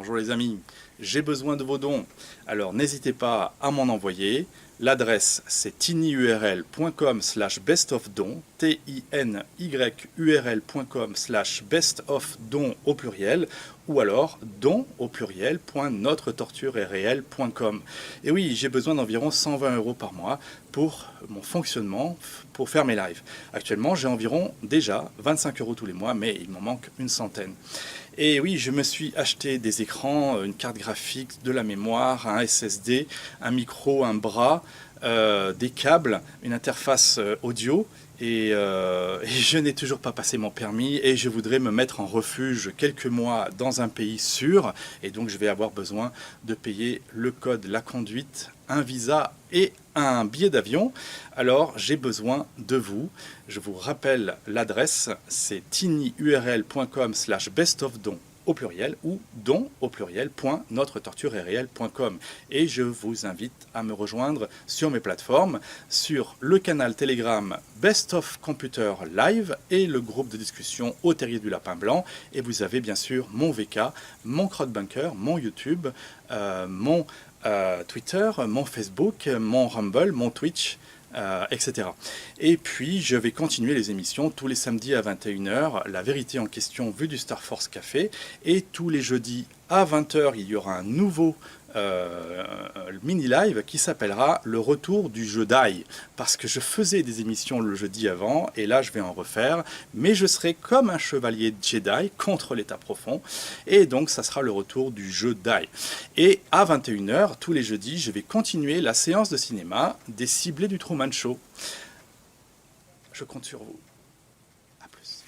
Bonjour les amis, j'ai besoin de vos dons, alors n'hésitez pas à m'en envoyer. L'adresse c'est tinyurl.com/bestofdons, tinyurl.com/bestofdons au pluriel, ou alors dons au pluriel.notretortureestréelle.com. Et oui, j'ai besoin d'environ 120 € par mois pour mon fonctionnement, pour faire mes lives. Actuellement, j'ai environ déjà 25 € tous les mois, mais il m'en manque une centaine. Et oui, je me suis acheté des écrans, une carte graphique, de la mémoire, un SSD, un micro, un bras, des câbles, une interface audio. Et je n'ai toujours pas passé mon permis et je voudrais me mettre en refuge quelques mois dans un pays sûr. Et donc je vais avoir besoin de payer le code, la conduite, un visa et un billet d'avion. Alors j'ai besoin de vous. Je vous rappelle l'adresse, c'est tinyurl.com/bestofdons au pluriel ou dons au pluriel.notretortureestréelle.com. Et je vous invite à me rejoindre sur mes plateformes, sur le canal Telegram Best of Computer Live et le groupe de discussion au terrier du lapin blanc. Et vous avez bien sûr mon VK, mon CrowdBunker, mon YouTube, mon Twitter, mon Facebook, mon Rumble, mon Twitch, etc. Et puis je vais continuer les émissions tous les samedis à 21 h, la vérité en question vue du Star Force Café, et tous les jeudis à 20 h il y aura un nouveau mini-live qui s'appellera le Retour du Jeudi, parce que je faisais des émissions le jeudi avant, et là je vais en refaire, mais je serai comme un chevalier Jedi contre l'état profond, et donc ça sera le Retour du Jeudi. Et à 21 h, tous les jeudis, je vais continuer la séance de cinéma des ciblés du Truman Show. Je compte sur vous. À plus.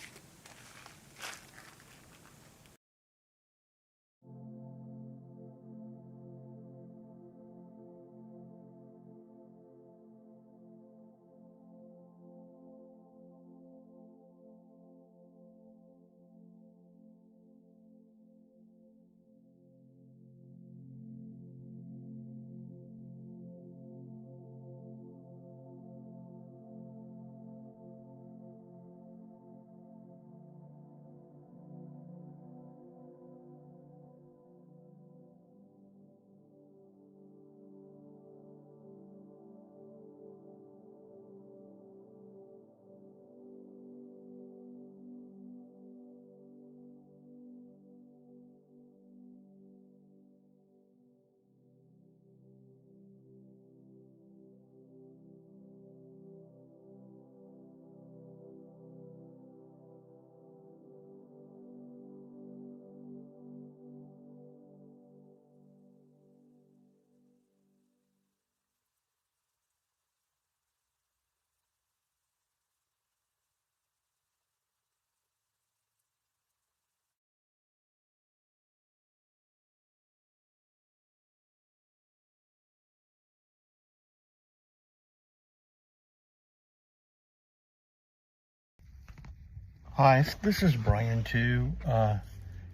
Hi, this is Brian too.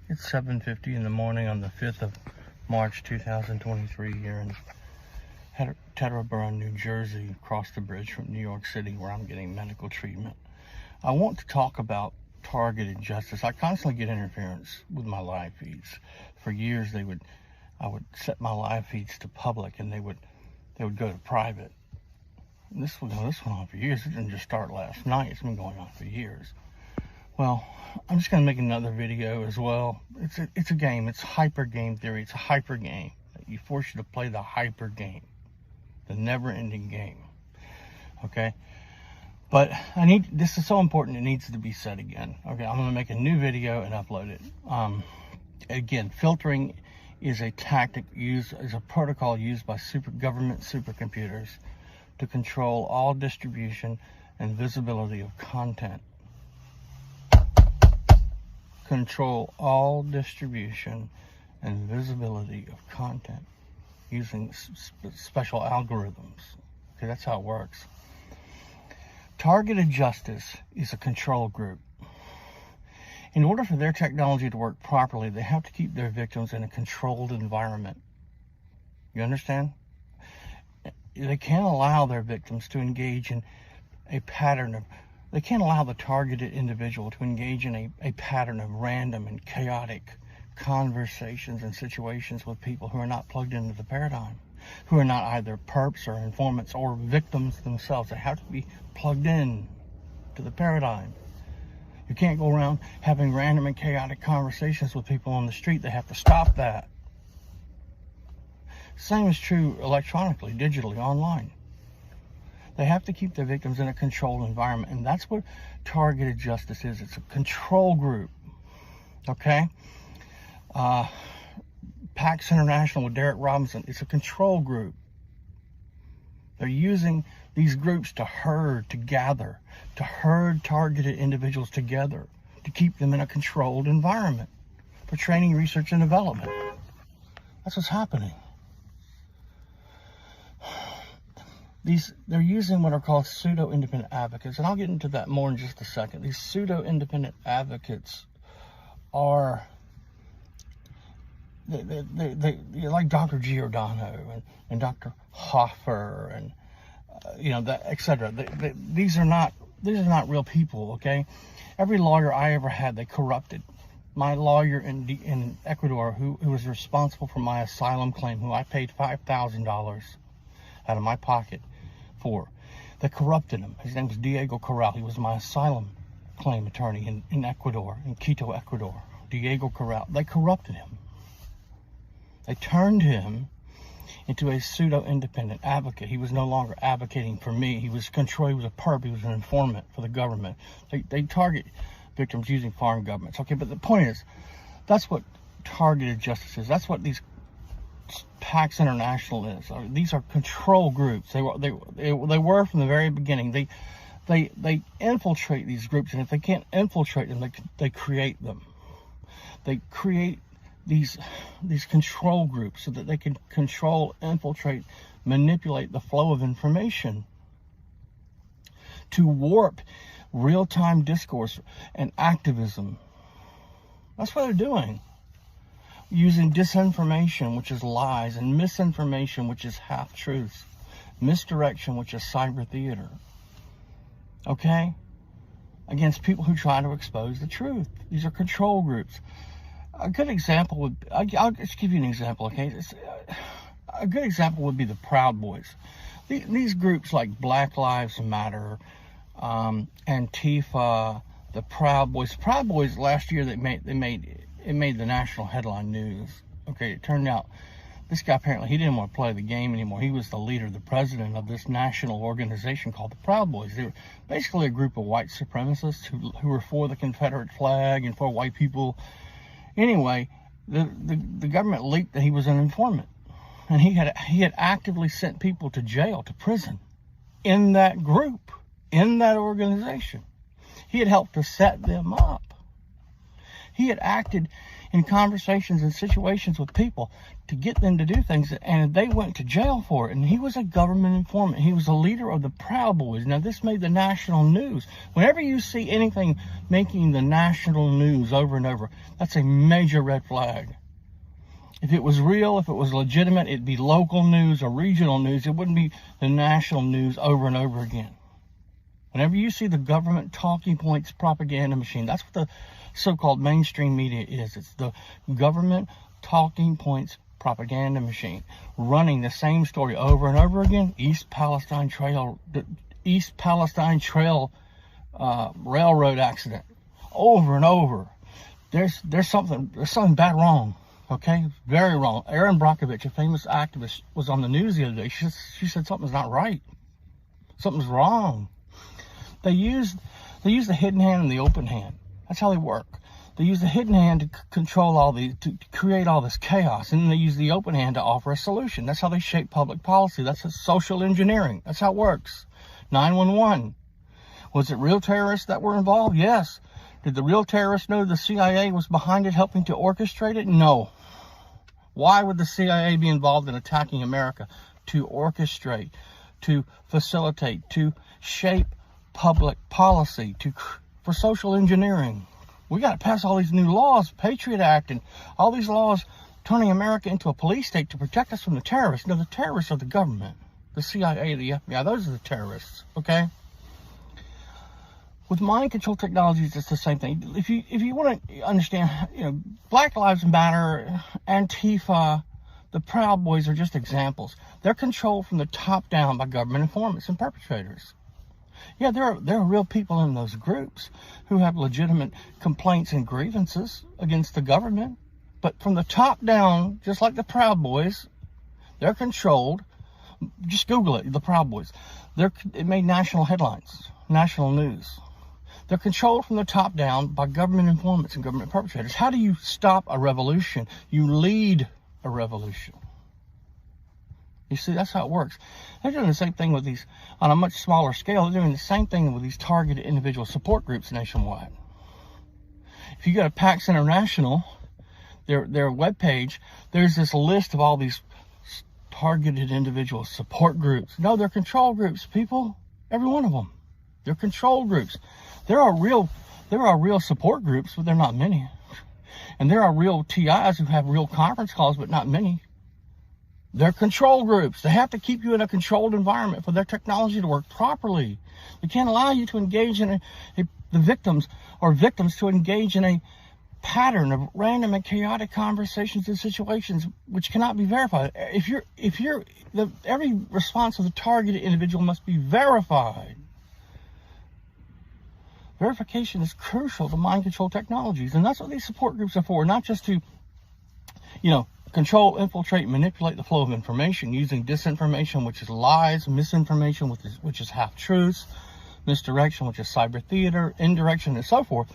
It's 7:50 in the morning on the 5th of March 2023 here in Teterboro, New Jersey, across the bridge from New York City where I'm getting medical treatment. I want to talk about targeted justice. I constantly get interference with my live feeds. For years I would set my live feeds to public and they would go to private. And this went on for years. It didn't just start last night. It's been going on for years. Well, I'm just going to make another video as well. It's a game. It's hyper game theory. It's a hyper game. You force you to play the hyper game, the never-ending game. Okay? But this is so important, it needs to be said again. Okay, I'm going to make a new video and upload it. Again, filtering is a tactic is a protocol used by government supercomputers to control all distribution and visibility of content. Control all distribution and visibility of content using special algorithms. Okay, that's how it works. Targeted justice is a control group. In order for their technology to work properly, they have to keep their victims in a controlled environment. You understand? They can't allow their victims to engage in a pattern of they can't allow the targeted individual to engage in a pattern of random and chaotic conversations and situations with people who are not plugged into the paradigm, who are not either perps or informants or victims themselves. They have to be plugged in to the paradigm. You can't go around having random and chaotic conversations with people on the street. They have to stop that. Same is true electronically, digitally, online. They have to keep their victims in a controlled environment, and that's what targeted justice is. It's a control group, okay? PAX International with Derek Robinson, it's a control group. They're using these groups to herd, to gather, to herd targeted individuals together, to keep them in a controlled environment for training, research, and development. That's what's happening. They're using what are called pseudo-independent advocates, and I'll get into that more in just a second. These pseudo-independent advocates are they like Dr. Giordano and Dr. Hoffer and etc. These are not real people. Okay, every lawyer I ever had, they corrupted. My lawyer in Ecuador, who was responsible for my asylum claim, who I paid $5,000 out of my pocket for, they corrupted him. His name was Diego Corral. He was my asylum claim attorney in Ecuador, in Quito, Ecuador. Diego Corral. They corrupted him. They turned him into a pseudo-independent advocate. He was no longer advocating for me. He was a perp. He was an informant for the government. They target victims using foreign governments. Okay, but the point is, that's what targeted justice is. That's what these PAX International is. These are control groups. They were from the very beginning. They infiltrate these groups, and if they can't infiltrate them, they create them. They create these control groups so that they can control, infiltrate, manipulate the flow of information to warp real-time discourse and activism. That's what they're doing. Using disinformation, which is lies, and misinformation, which is half-truths. Misdirection, which is cyber theater. Okay? Against people who try to expose the truth. These are control groups. A good example would, I'll just give you an example, okay? A good example would be the Proud Boys. These groups like Black Lives Matter, Antifa, the Proud Boys. Proud Boys last year, it made the national headline news. Okay, it turned out this guy apparently he didn't want to play the game anymore. He was the leader, the president of this national organization called the Proud Boys. They were basically a group of white supremacists who were for the Confederate flag and for white people. Anyway, the government leaked that he was an informant, and he had actively sent people to jail, to prison, in that group, in that organization. He had helped to set them up. He had acted in conversations and situations with people to get them to do things, and they went to jail for it. And he was a government informant. He was a leader of the Proud Boys. Now, this made the national news. Whenever you see anything making the national news over and over, that's a major red flag. If it was real, if it was legitimate, it'd be local news or regional news. It wouldn't be the national news over and over again. Whenever you see the government talking points propaganda machine, that's what the so-called mainstream media is. It's the government talking points propaganda machine, running the same story over and over again. East Palestine Trail railroad accident, over and over. There's something bad wrong. Okay, very wrong. Erin Brockovich, a famous activist, was on the news the other day. She said something's not right. Something's wrong. They use the hidden hand and the open hand. That's how they work. They use the hidden hand to control to create all this chaos, and then they use the open hand to offer a solution. That's how they shape public policy. That's social engineering. That's how it works. 911. Was it real terrorists that were involved? Yes. Did the real terrorists know the CIA was behind it, helping to orchestrate it? No. Why would the CIA be involved in attacking America? To orchestrate, to facilitate, to shape public policy, for social engineering. We got to pass all these new laws, Patriot Act, and all these laws turning America into a police state to protect us from the terrorists. No, the terrorists are the government, the CIA, the FBI. Those are the terrorists, okay? With mind control technologies, it's the same thing. If you want to understand, Black Lives Matter, Antifa, the Proud Boys are just examples. They're controlled from the top down by government informants and perpetrators. Yeah, there are real people in those groups who have legitimate complaints and grievances against the government. But from the top down, just like the Proud Boys, they're controlled. Just Google it, the Proud Boys. It made national headlines, national news. They're controlled from the top down by government informants and government perpetrators. How do you stop a revolution? You lead a revolution. You see, that's how it works. They're doing the same thing with these, on a much smaller scale, they're doing the same thing with these targeted individual support groups nationwide. If you go to PAX International, their webpage, there's this list of all these targeted individual support groups. No, they're control groups, people. Every one of them. They're control groups. There are real support groups, but they're not many. And there are real TIs who have real conference calls, but not many. They're control groups. They have to keep you in a controlled environment for their technology to work properly. They can't allow you to engage in the victims to engage in a pattern of random and chaotic conversations and situations which cannot be verified. Every response of the targeted individual must be verified. Verification is crucial to mind control technologies, and that's what these support groups are for, not just to, control, infiltrate, manipulate the flow of information using disinformation, which is lies, misinformation, which is half-truths, misdirection, which is cyber theater, indirection, and so forth,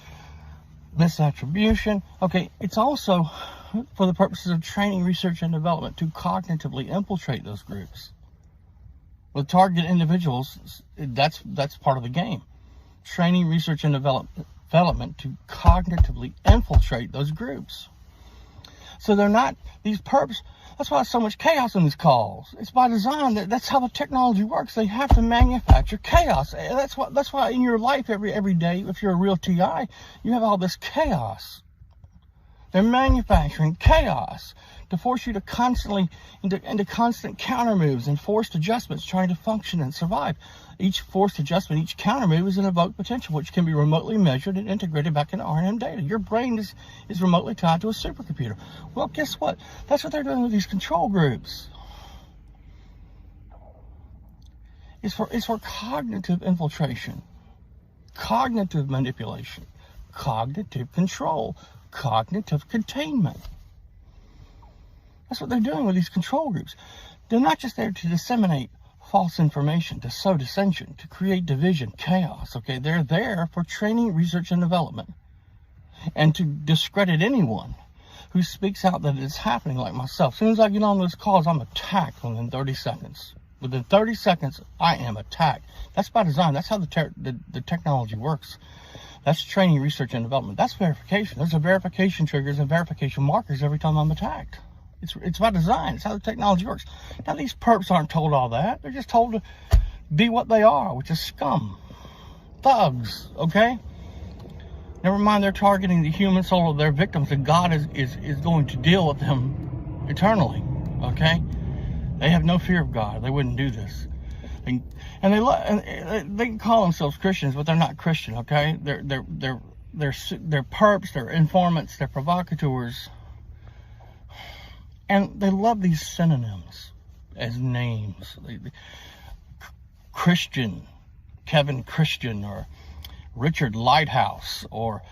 misattribution. Okay, it's also for the purposes of training, research, and development to cognitively infiltrate those groups. With target individuals, that's part of the game. Training, research, and development to cognitively infiltrate those groups. So they're not, these perps, that's why there's so much chaos in these calls. It's by design. That's how the technology works. They have to manufacture chaos. That's why in your life every day, if you're a real TI, you have all this chaos. They're manufacturing chaos to force you to constantly into constant counter moves and forced adjustments trying to function and survive. Each forced adjustment, each counter move is an evoked potential, which can be remotely measured and integrated back into R&M data. Your brain is remotely tied to a supercomputer. Well, guess what? That's what they're doing with these control groups. It's for cognitive infiltration, cognitive manipulation, cognitive control, cognitive containment. That's what they're doing with these control groups. They're not just there to disseminate false information, to sow dissension, to create division, chaos, okay? They're there for training, research, and development, and to discredit anyone who speaks out that it's happening, like myself. As soon as I get on those calls, I'm attacked within 30 seconds. Within 30 seconds, I am attacked. That's by design. That's how the technology works. That's training, research, and development. That's verification. There's a verification triggers and verification markers every time I'm attacked. It's by design. It's how the technology works. Now, these perps aren't told all that. They're just told to be what they are, which is scum. Thugs, okay? Never mind they're targeting the human soul of their victims, and God is going to deal with them eternally, okay? They have no fear of God. They wouldn't do this. And they can call themselves Christians, but they're not Christian, okay? They're perps, they're informants, they're provocateurs. And they love these synonyms as names. Christian, Kevin Christian, or Richard Lighthouse, or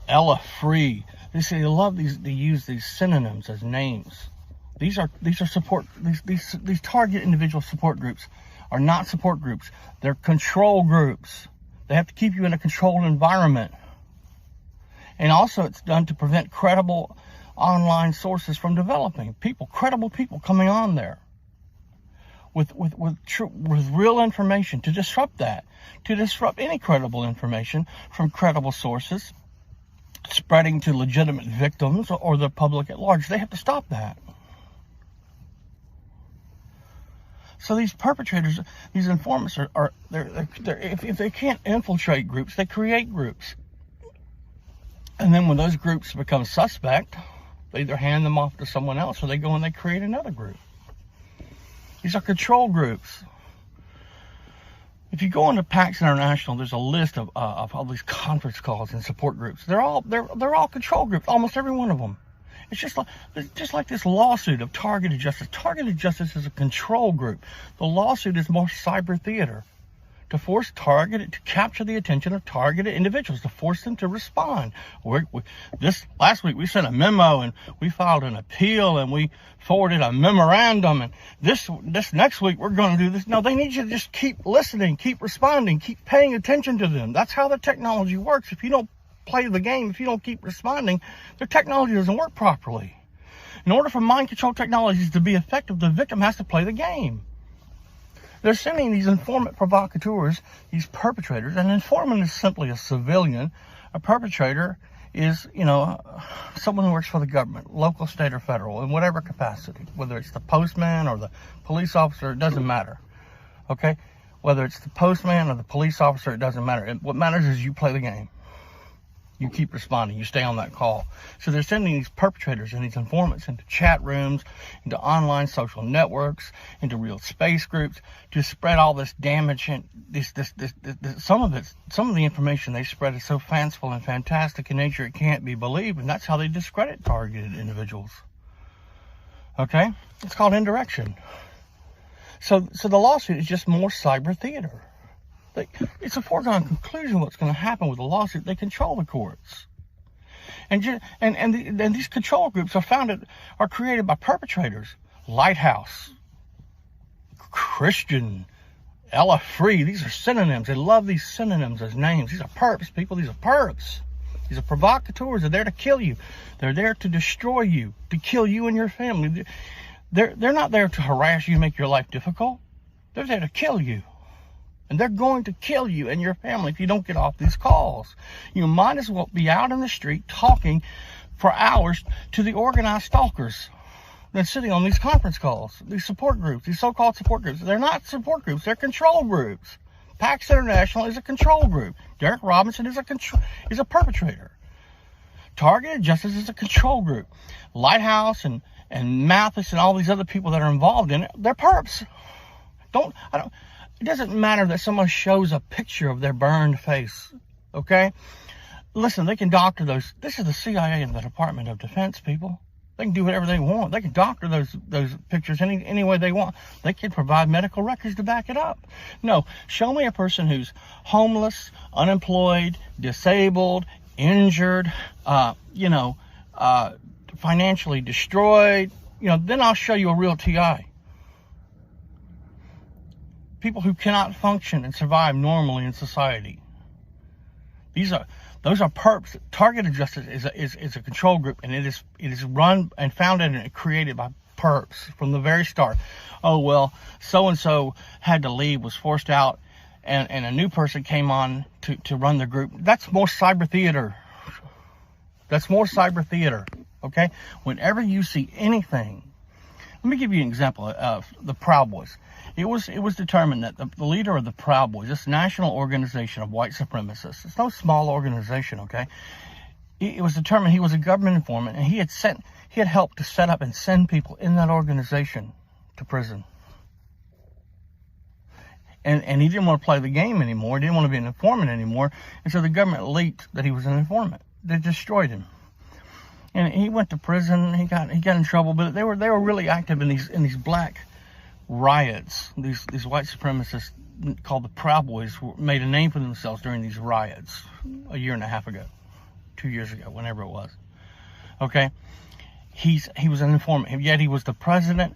Ella Free. They love these. They use these synonyms as names. These are support. These target individual support groups are not support groups. They're control groups. They have to keep you in a controlled environment. And also, it's done to prevent credible online sources from developing. Credible people coming on there with real information to disrupt that, to disrupt any credible information from credible sources spreading to legitimate victims or the public at large. They have to stop that. So these perpetrators, these informants if they can't infiltrate groups, they create groups. And then when those groups become suspect, they either hand them off to someone else or they go and they create another group. These are control groups. If you go into PAX International, there's a list of all these conference calls and support groups. They're all control groups, almost every one of them. It's just like this lawsuit of targeted justice. Targeted justice is a control group. The lawsuit is more cyber theater to to capture the attention of targeted individuals, to force them to respond. Last week we sent a memo and we filed an appeal and we forwarded a memorandum, and this next week we're going to do this. No, they need you to just keep listening, keep responding, keep paying attention to them. That's how the technology works. If you don't play the game, if you don't keep responding, their technology doesn't work properly. In order for mind control technologies to be effective, the victim has to play the game. They're sending these informant provocateurs, these perpetrators. An informant is simply a civilian. A perpetrator is, someone who works for the government, local, state, or federal, in whatever capacity. Whether it's the postman or the police officer, it doesn't matter. Okay? Whether it's the postman or the police officer, it doesn't matter. What matters is you play the game. You keep responding. You stay on that call. So they're sending these perpetrators and these informants into chat rooms, into online social networks, into real space groups to spread all this damage. And some of the information they spread is so fanciful and fantastic in nature it can't be believed, and that's how they discredit targeted individuals. Okay, it's called indirection. So the lawsuit is just more cyber theater. It's a foregone conclusion what's going to happen with the lawsuit. They control the courts, and these control groups are created by perpetrators. Lighthouse, Christian, Ella Free. These are synonyms. They love these synonyms as names. These are perps, people. These are perps. These are provocateurs. They're there to kill you. They're there to destroy you, to kill you and your family. They're not there to harass you and make your life difficult. They're there to kill you. And they're going to kill you and your family if you don't get off these calls. You might as well be out in the street talking for hours to the organized stalkers than sitting on these conference calls, these support groups, these so-called support groups. They're not support groups, they're control groups. PAX International is a control group. Derek Robinson is a perpetrator. Targeted Justice is a control group. Lighthouse and Mathis and all these other people that are involved in it, they're perps. It doesn't matter that someone shows a picture of their burned face, okay? Listen, they can doctor those. This is the CIA and the Department of Defense, people. They can do whatever they want. They can doctor those pictures any way they want. They can provide medical records to back it up. No, show me a person who's homeless, unemployed, disabled, injured, financially destroyed. Then I'll show you a real TI. People who cannot function and survive normally in society. Those are perps. Targeted Justice is a control group, and it is run and founded and created by perps from the very start. Oh well, so and so had to leave, was forced out, and a new person came on to run the group. That's more cyber theater. That's more cyber theater. Okay. Whenever you see anything, let me give you an example of the Proud Boys. It was determined that the leader of the Proud Boys, this national organization of white supremacists, it's no small organization, okay? It was determined he was a government informant, and he had helped to set up and send people in that organization to prison. And he didn't want to play the game anymore. He didn't want to be an informant anymore. And so the government leaked that he was an informant. They destroyed him. And he went to prison. He got in trouble, but they were really active in these black riots. These white supremacists called the Proud Boys made a name for themselves during these riots a year and a half ago, 2 years ago, whenever it was. Okay, he was an informant, yet he was the president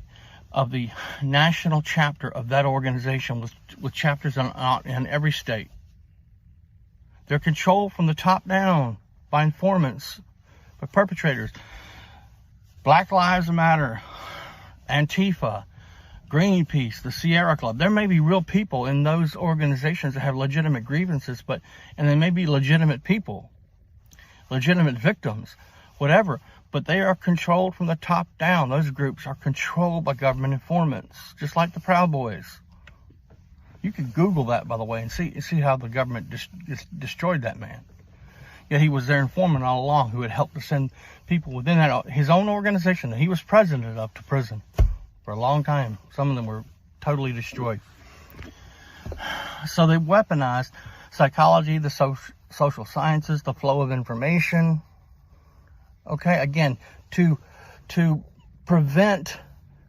of the national chapter of that organization with chapters in every state. They're controlled from the top down by informants, by perpetrators. Black Lives Matter, Antifa, Greenpeace, the Sierra Club. There may be real people in those organizations that have legitimate grievances, and they may be legitimate people, legitimate victims, whatever, but they are controlled from the top down. Those groups are controlled by government informants, just like the Proud Boys. You can Google that, by the way, and see how the government destroyed that man. Yet he was their informant all along, who had helped to send people within his own organization that he was president of to prison for a long time. Some of them were totally destroyed. So they weaponized psychology, the social sciences, the flow of information. Okay, again, to prevent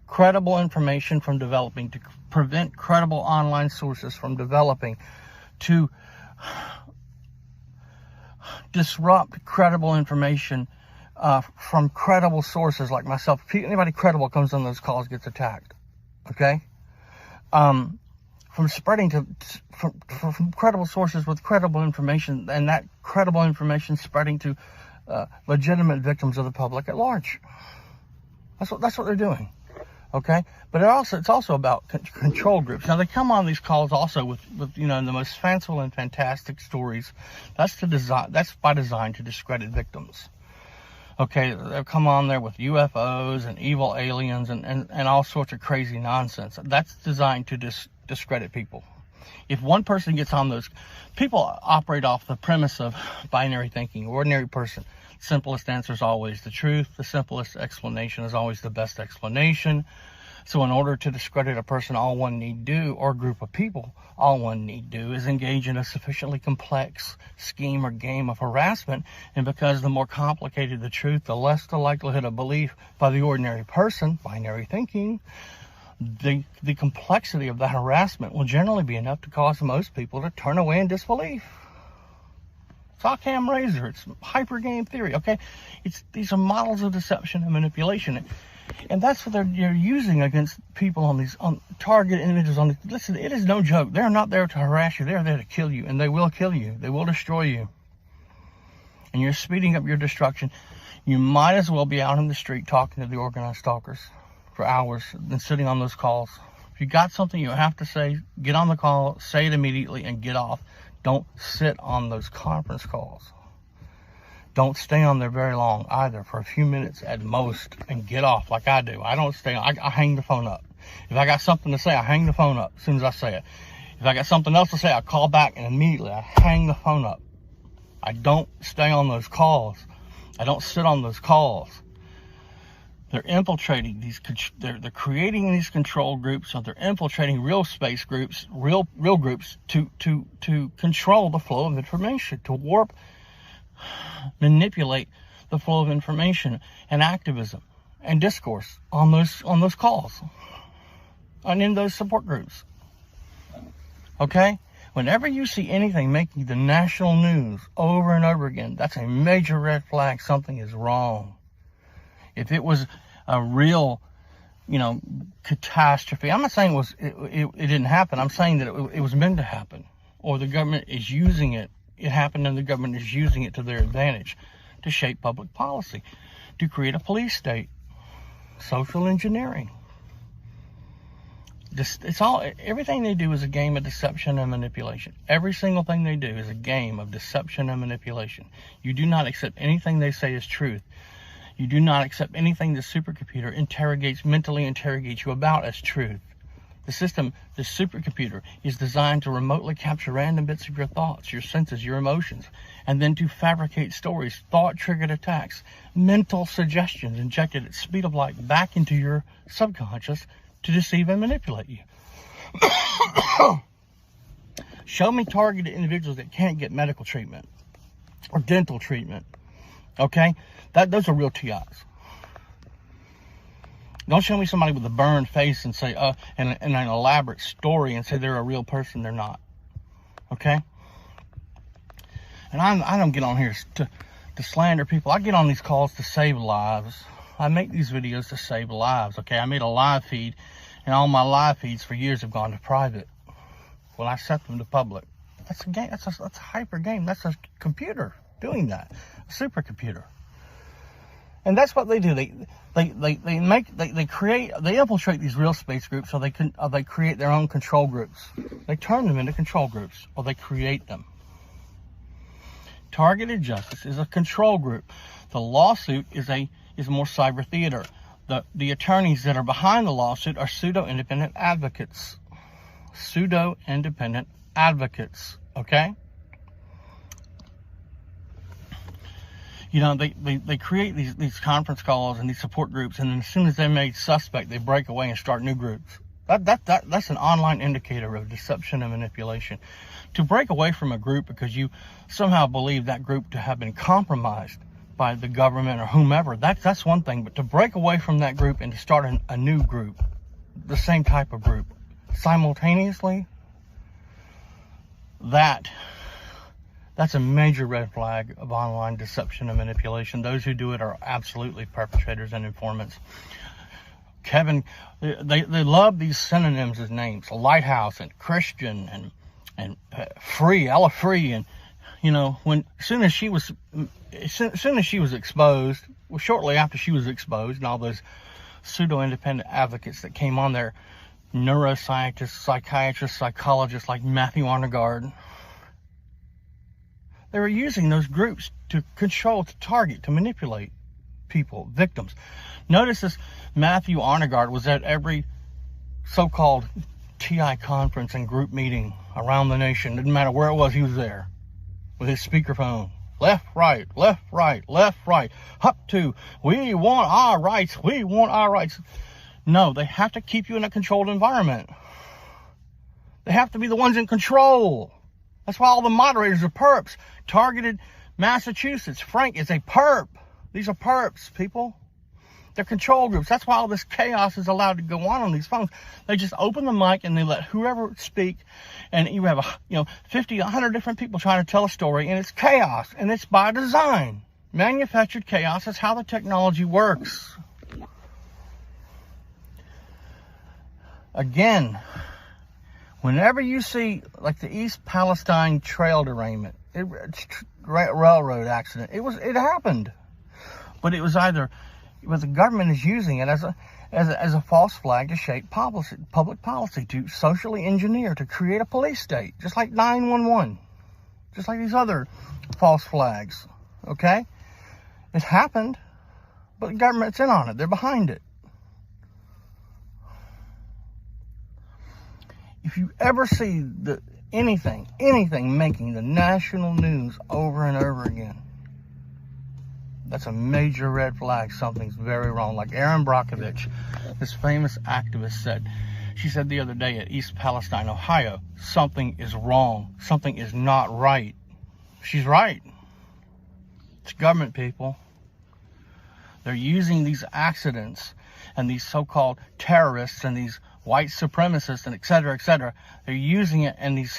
credible information from developing, to prevent credible online sources from developing, to disrupt credible information from credible sources like myself. Anybody credible comes on those calls gets attacked. Okay, from spreading to from credible sources with credible information, and that credible information spreading to legitimate victims of the public at large. That's what they're doing. Okay, but it's also about control groups. Now they come on these calls also with the most fanciful and fantastic stories. That's by design to discredit victims. Okay, they'll come on there with UFOs and evil aliens and all sorts of crazy nonsense. That's designed to discredit people. If one person gets on those, people operate off the premise of binary thinking. Ordinary person. Simplest answer is always the truth. The simplest explanation is always the best explanation. So in order to discredit a person, all one need do, or a group of people, all one need do is engage in a sufficiently complex scheme or game of harassment. And because the more complicated the truth, the less the likelihood of belief by the ordinary person, binary thinking, the complexity of the harassment will generally be enough to cause most people to turn away in disbelief. It's Occam Razor. It's hyper game theory. Okay, these are models of deception and manipulation, and that's what they're using against people on target images. Listen, it is no joke. They're not there to harass you. They're there to kill you, and they will kill you. They will destroy you, and you're speeding up your destruction. You might as well be out in the street talking to the organized stalkers for hours than sitting on those calls. If you got something you have to say, get on the call, say it immediately, and get off. Don't sit on those conference calls. Don't stay on there very long either, for a few minutes at most, and get off like I do. I don't stay on. I hang the phone up. If I got something to say, I hang the phone up as soon as I say it. If I got something else to say, I call back and immediately I hang the phone up. I don't stay on those calls. I don't sit on those calls. They're infiltrating they're creating these control groups, or they're infiltrating real space groups, real groups to control the flow of information, to warp, manipulate the flow of information and activism and discourse on those calls and in those support groups. Okay? Whenever you see anything making the national news over and over again, that's a major red flag. Something is wrong. If it was a real, catastrophe, I'm not saying it didn't happen. I'm saying that it was meant to happen, or the government is using it. It happened, and the government is using it to their advantage to shape public policy, to create a police state, social engineering. Everything they do is a game of deception and manipulation. Every single thing they do is a game of deception and manipulation. You do not accept anything they say as truth. You do not accept anything the supercomputer mentally interrogates you about as truth. The supercomputer is designed to remotely capture random bits of your thoughts, your senses, your emotions, and then to fabricate stories, thought-triggered attacks, mental suggestions injected at speed of light back into your subconscious to deceive and manipulate you. Show me targeted individuals that can't get medical treatment or dental treatment. Okay? Those are real TIs. Don't show me somebody with a burned face and say, and an elaborate story and say they're a real person. They're not. Okay? And I don't get on here to slander people. I get on these calls to save lives. I make these videos to save lives. Okay? I made a live feed, and all my live feeds for years have gone to private when I set them to public. That's a game. That's a hyper game. That's a computer doing that. A supercomputer. And that's what they do. They infiltrate these real space groups, so they create their own control groups. They turn them into control groups, or they create them. Targeted justice is a control group. The lawsuit is more cyber theater. The attorneys that are behind the lawsuit are pseudo-independent advocates. Pseudo-independent advocates. Okay? They create these conference calls and these support groups, and then as soon as they're made suspect, they break away and start new groups. That's an online indicator of deception and manipulation. To break away from a group because you somehow believe that group to have been compromised by the government or whomever, that's one thing. But to break away from that group and to start a new group, the same type of group, simultaneously, that's a major red flag of online deception and manipulation. Those who do it are absolutely perpetrators and informants. Kevin, they love these synonyms as names, lighthouse and Christian and free, Ella Free, and you know, as soon as she was exposed, well, shortly after she was exposed, and all those pseudo-independent advocates that came on there, neuroscientists, psychiatrists, psychologists like Matthew Arnegard, they were using those groups to control, to target, to manipulate people, victims. Notice this, Matthew Arnegard was at every so-called TI conference and group meeting around the nation. Didn't matter where it was, he was there with his speakerphone. Left, right, left, right, left, right. Up to, we want our rights, we want our rights. No, they have to keep you in a controlled environment. They have to be the ones in control. That's why all the moderators are perps. Targeted Massachusetts. Frank is a perp. These are perps, people. They're control groups. That's why all this chaos is allowed to go on these phones. They just open the mic and they let whoever speak, and you have 50, 100 different people trying to tell a story, and it's chaos, and it's by design. Manufactured chaos is how the technology works. Again, whenever you see like the East Palestine trail derailment, railroad accident, it happened, but it was either. But the government is using it as a false flag to shape public policy, to socially engineer, to create a police state, just like 911, just like these other false flags, okay? It happened, but the government's in on it. They're behind it. If you ever see anything making the national news over and over again, that's a major red flag. Something's very wrong. Like Erin Brockovich, this famous activist, said. She said the other day at East Palestine, Ohio, something is wrong. Something is not right. She's right. It's government, people. They're using these accidents and these so-called terrorists and these white supremacists and et cetera, they're using it in these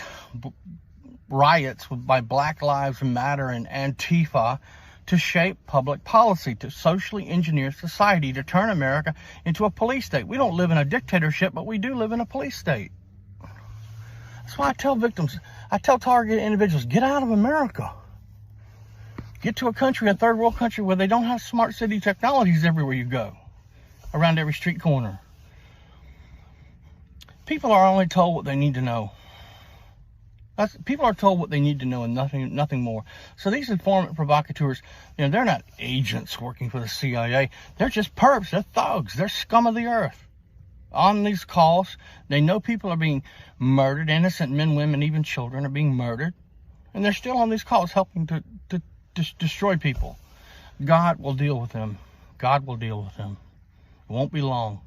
riots by Black Lives Matter and Antifa to shape public policy, to socially engineer society, to turn America into a police state. We don't live in a dictatorship, but we do live in a police state. That's why I tell victims, I tell targeted individuals, get out of America. Get to a country, a third world country, where they don't have smart city technologies everywhere you go, around every street corner. People are only told what they need to know. People are told what they need to know and nothing more. So these informant provocateurs, they're not agents working for the CIA. They're just perps. They're thugs. They're scum of the earth. On these calls, they know people are being murdered. Innocent men, women, even children are being murdered. And they're still on these calls helping to destroy people. God will deal with them. God will deal with them. It won't be long.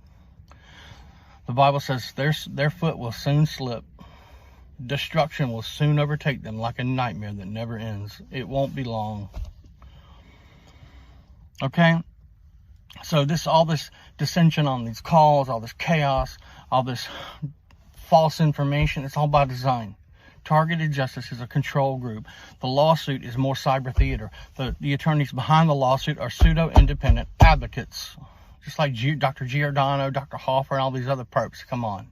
The Bible says their foot will soon slip. Destruction will soon overtake them like a nightmare that never ends. It won't be long. Okay? So all this dissension on these calls, all this chaos, all this false information, it's all by design. Targeted justice is a control group. The lawsuit is more cyber theater. The attorneys behind the lawsuit are pseudo-independent advocates. Just like Dr. Giordano, Dr. Hoffer, and all these other perps. Come on.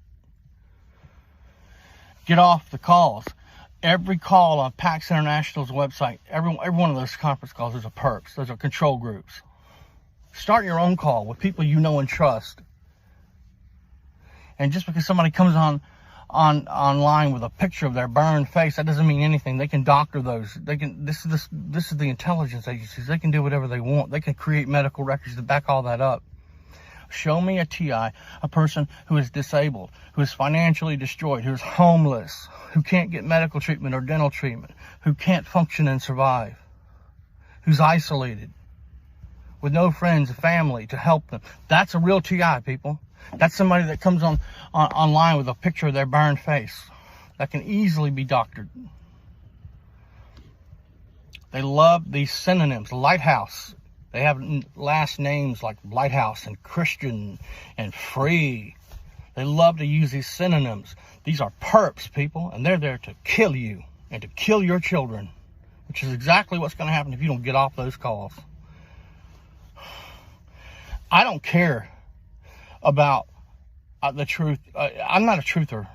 Get off the calls. Every call on PAX International's website, every one of those conference calls, those are perps. Those are control groups. Start your own call with people you know and trust. And just because somebody comes online with a picture of their burned face, that doesn't mean anything. They can doctor those. They can. This is the intelligence agencies. They can do whatever they want. They can create medical records to back all that up. Show me a TI, a person who is disabled, who is financially destroyed, who is homeless, who can't get medical treatment or dental treatment, who can't function and survive, who's isolated, with no friends or family to help them. That's a real TI, people. That's somebody that comes online with a picture of their burned face. That can easily be doctored. They love these synonyms. Lighthouse. They have last names like Lighthouse and Christian and Free. They love to use these synonyms. These are perps, people, and they're there to kill you and to kill your children, which is exactly what's going to happen if you don't get off those calls. I don't care about the truth. I'm not a truther.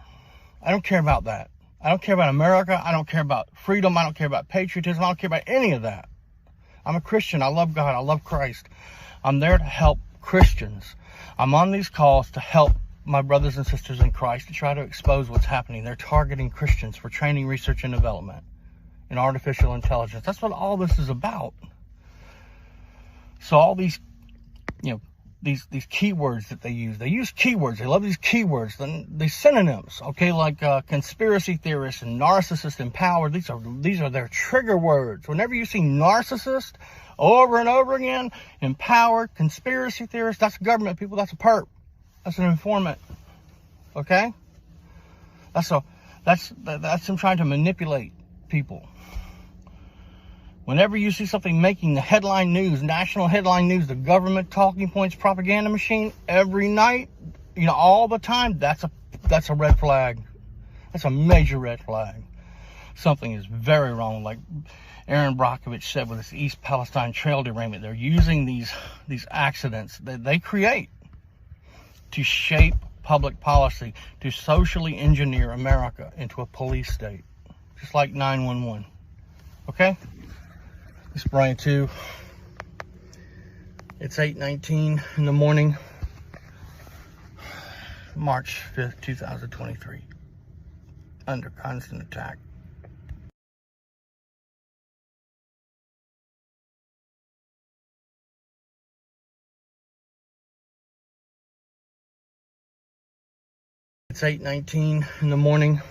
I don't care about that. I don't care about America. I don't care about freedom. I don't care about patriotism. I don't care about any of that. I'm a Christian. I love God. I love Christ. I'm there to help Christians. I'm on these calls to help my brothers and sisters in Christ, to try to expose what's happening. They're targeting Christians for training, research, and development in artificial intelligence. That's what all this is about. So all these, these keywords that they use keywords. They love these keywords. Then these synonyms, okay, like conspiracy theorists and narcissist empowered. These are their trigger words. Whenever you see narcissist over and over again, empowered, conspiracy theorist, that's government people. That's a perp. That's an informant. Okay? That's them trying to manipulate people. Whenever you see something making the headline news, national headline news, the government talking points propaganda machine every night, all the time, that's a red flag. That's a major red flag. Something is very wrong. Like Aaron Brockovich said with this East Palestine trail derailment, they're using these accidents that they create to shape public policy, to socially engineer America into a police state, just like 911. Okay? It's Brian 2. It's 8:19 in the morning, March 5th, 2023. Under constant attack. It's 8:19 in the morning.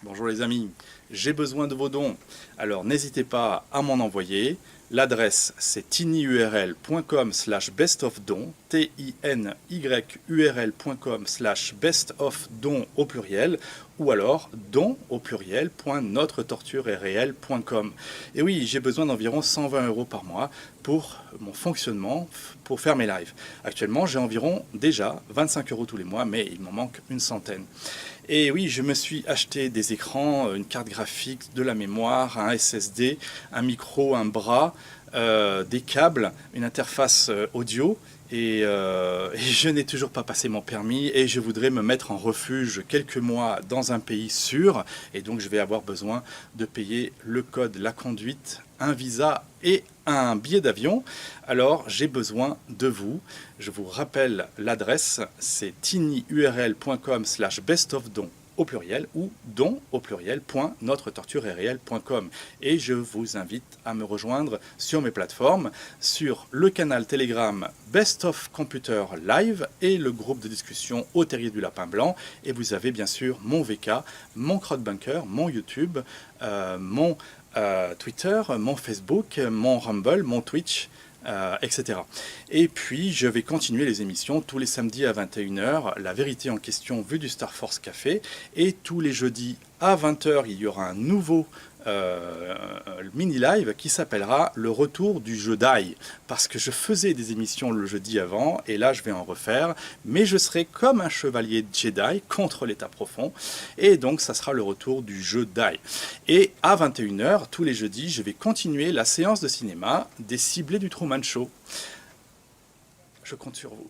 Bonjour les amis, j'ai besoin de vos dons. Alors n'hésitez pas à m'en envoyer. L'adresse c'est tinyurl.com/bestofdons, tinyurl.com/bestofdons au pluriel, ou alors dons au pluriel.notre-torture-est-réel.com. Et oui, j'ai besoin d'environ 120 € par mois pour mon fonctionnement, pour faire mes lives. Actuellement, j'ai environ déjà 25 € tous les mois, mais il m'en manque une centaine. Et oui, je me suis acheté des écrans, une carte graphique, de la mémoire, un SSD, un micro, un bras, des câbles, une interface audio. Et je n'ai toujours pas passé mon permis et je voudrais me mettre en refuge quelques mois dans un pays sûr. Et donc je vais avoir besoin de payer le code, la conduite, un visa et un billet d'avion. Alors j'ai besoin de vous. Je vous rappelle l'adresse, c'est tinyurl.com/bestofdons au pluriel ou dons au pluriel.notre-torture-est-réel.com. Et je vous invite à me rejoindre sur mes plateformes, sur le canal Telegram Best of Computer Live et le groupe de discussion au terrier du lapin blanc. Et vous avez bien sûr mon VK, mon CrowdBunker, mon YouTube, mon Twitter, mon Facebook, mon Rumble, mon Twitch, etc. Et puis je vais continuer les émissions tous les samedis à 21 h, la vérité en question vue du Star Force Café, et tous les jeudis à 20 h il y aura un nouveau mini-live qui s'appellera le Retour du Jeudi, parce que je faisais des émissions le jeudi avant, et là je vais en refaire, mais je serai comme un chevalier Jedi contre l'état profond, et donc ça sera le Retour du Jeudi. Et à 21 h, tous les jeudis, je vais continuer la séance de cinéma des ciblés du Truman Show. Je compte sur vous.